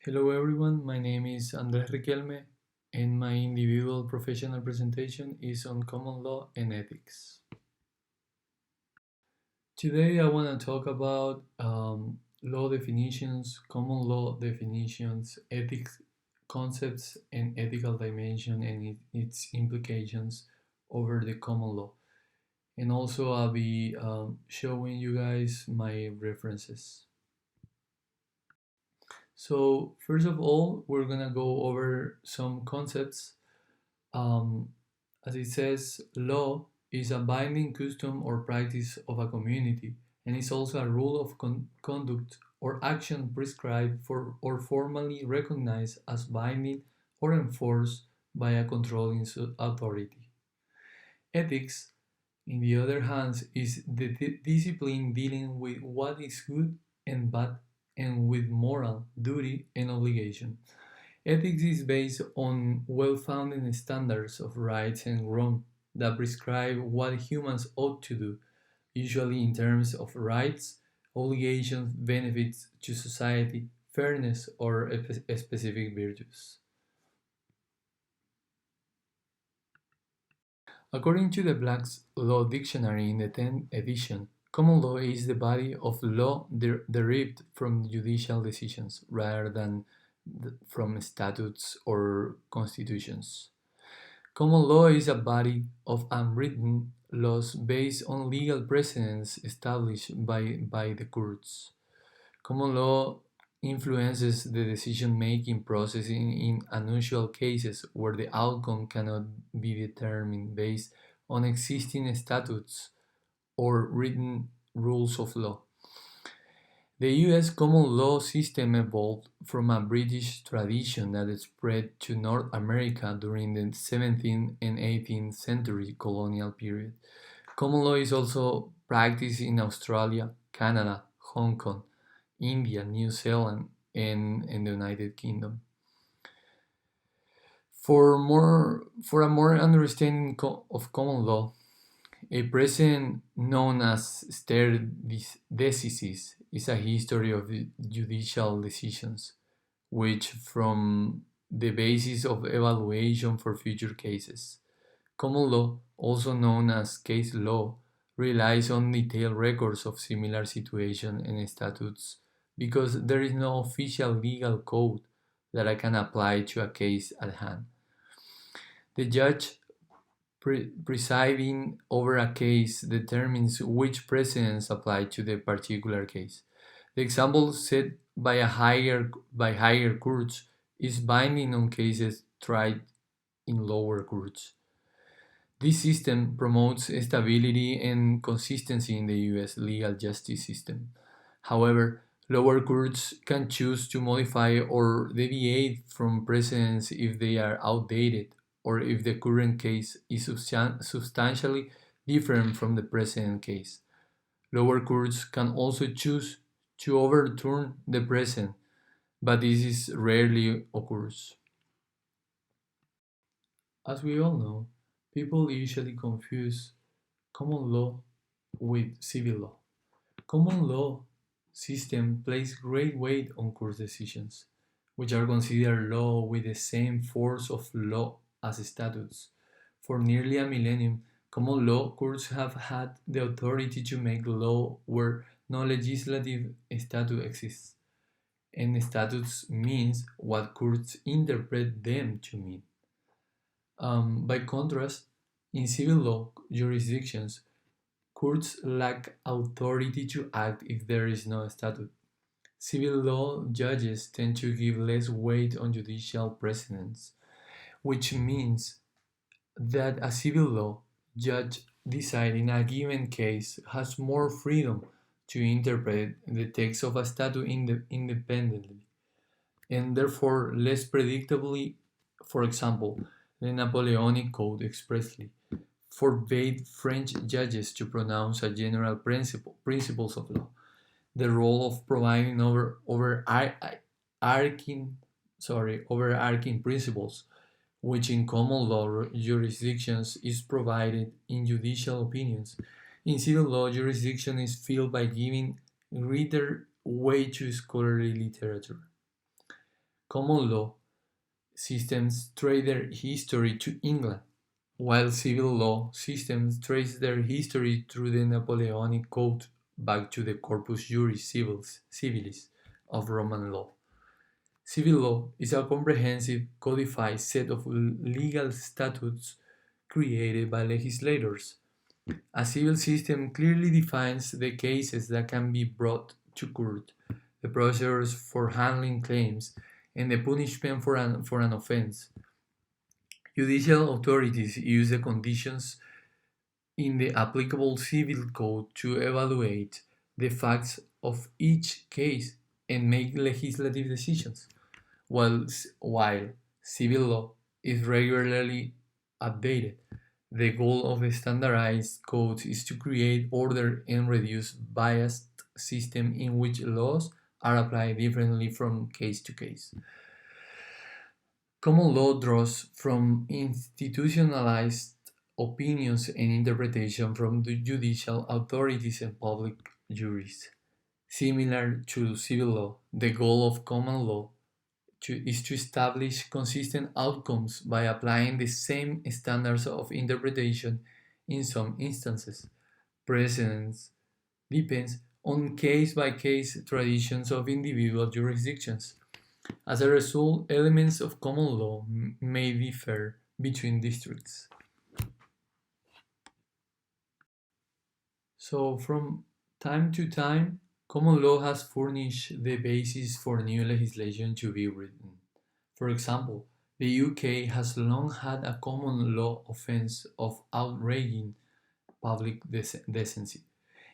Hello everyone, my name is Andres Riquelme and my individual professional presentation is on common law and ethics. Today I want to talk about law definitions, common law definitions, ethics concepts and ethical dimension and its implications over the common law. And also I'll be showing you guys my references. So first of all, we're gonna go over some concepts. Um, as it says, law is a binding custom or practice of a community, and is also a rule of conduct or action prescribed for or formally recognized as binding or enforced by a controlling authority. Ethics, in the other hand, is the discipline dealing with what is good and bad and with moral, duty, and obligation. Ethics is based on well-founded standards of right and wrong that prescribe what humans ought to do, usually in terms of rights, obligations, benefits to society, fairness, or specific virtues. According to the Black's Law Dictionary in the 10th edition, common law is the body of law derived from judicial decisions rather than from statutes or constitutions. Common law is a body of unwritten laws based on legal precedents established by the courts. Common law influences the decision-making process in unusual cases where the outcome cannot be determined based on existing statutes or written rules of law. The US common law system evolved from a British tradition that spread to North America during the 17th and 18th century colonial period. Common law is also practiced in Australia, Canada, Hong Kong, India, New Zealand, and the United Kingdom. For a more understanding of common law, a precedent known as stare decisis is a history of judicial decisions, which form the basis of evaluation for future cases. Common law, also known as case law, relies on detailed records of similar situations and statutes because there is no official legal code that I can apply to a case at hand. The judge presiding over a case determines which precedents apply to the particular case. The example set by higher courts is binding on cases tried in lower courts. This system promotes stability and consistency in the US legal justice system. However, lower courts can choose to modify or deviate from precedents if they are outdated or if the current case is substantially different from the precedent case. Lower courts can also choose to overturn the precedent, but this is rarely occurs. As we all know, people usually confuse common law with civil law. Common law system places great weight on court decisions, which are considered law with the same force of law as statutes. For nearly a millennium, common law courts have had the authority to make law where no legislative statute exists, and statutes means what courts interpret them to mean. By contrast, in civil law jurisdictions, courts lack authority to act if there is no statute. Civil law judges tend to give less weight on judicial precedents, which means that a civil law judge deciding a given case has more freedom to interpret the text of a statute independently and therefore less predictably. For example, the Napoleonic Code expressly forbade French judges to pronounce a general principles of law. The role of providing overarching principles, which in common law jurisdictions is provided in judicial opinions. In civil law, jurisdiction is filled by giving greater weight to scholarly literature. common law systems trace their history to England, while civil law systems trace their history through the Napoleonic Code back to the Corpus Juris Civilis of Roman law. Civil law is a comprehensive codified set of legal statutes created by legislators. A civil system clearly defines the cases that can be brought to court, the procedures for handling claims, and the punishment for an offense. Judicial authorities use the conditions in the applicable civil code to evaluate the facts of each case and make legislative decisions, while civil law is regularly updated. The goal of the standardized codes is to create order and reduce biased system in which laws are applied differently from case to case. Common law draws from institutionalized opinions and interpretation from the judicial authorities and public juries. Similar to civil law, the goal of common law is to establish consistent outcomes by applying the same standards of interpretation in some instances. Precedence depends on case-by-case traditions of individual jurisdictions. As a result, elements of common law may differ between districts. So, from time to time, common law has furnished the basis for new legislation to be written. For example, the UK has long had a common law offence of outraging public decency.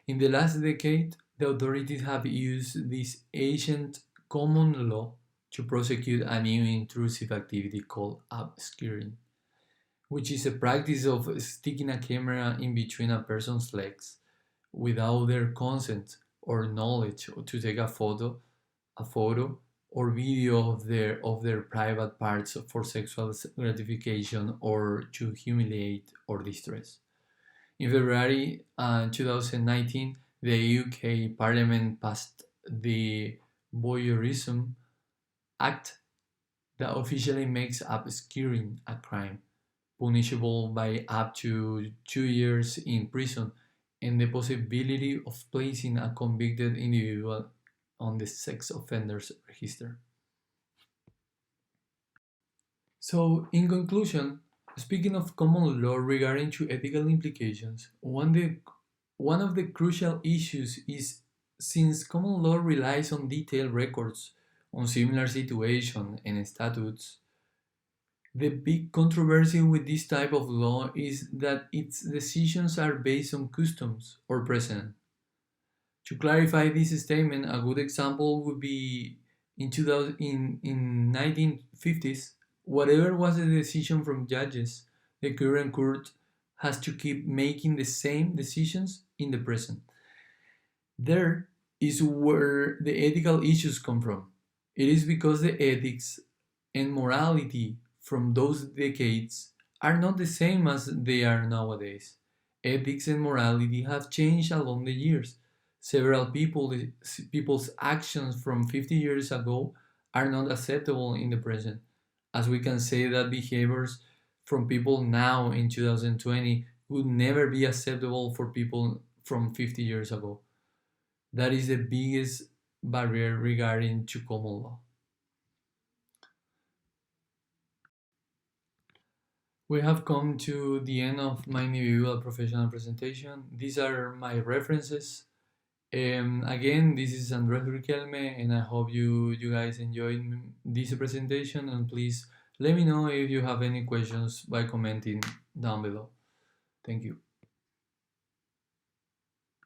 In the last decade, the authorities have used this ancient common law to prosecute a new intrusive activity called obscuring, which is a practice of sticking a camera in between a person's legs without their consent or knowledge to take a photo or video of their private parts for sexual gratification or to humiliate or distress. In February 2019, the UK Parliament passed the Voyeurism Act that officially makes obscuring a crime, punishable by up to 2 years in prison and the possibility of placing a convicted individual on the sex offenders register. So, in conclusion, speaking of common law regarding to ethical implications, one of the crucial issues is since common law relies on detailed records on similar situations and statutes, the big controversy with this type of law is that its decisions are based on customs or precedent. To clarify this statement, a good example would be in 1950s, whatever was the decision from judges, the current court has to keep making the same decisions in the present. There is where the ethical issues come from. It is because the ethics and morality from those decades are not the same as they are nowadays. Ethics and morality have changed along the years. Several people's actions from 50 years ago are not acceptable in the present, as we can say that behaviors from people now in 2020 would never be acceptable for people from 50 years ago. That is the biggest barrier regarding to common law. We have come to the end of my individual professional presentation. These are my references. Again, this is Andres Riquelme, and I hope you guys enjoyed this presentation. And please let me know if you have any questions by commenting down below. Thank you.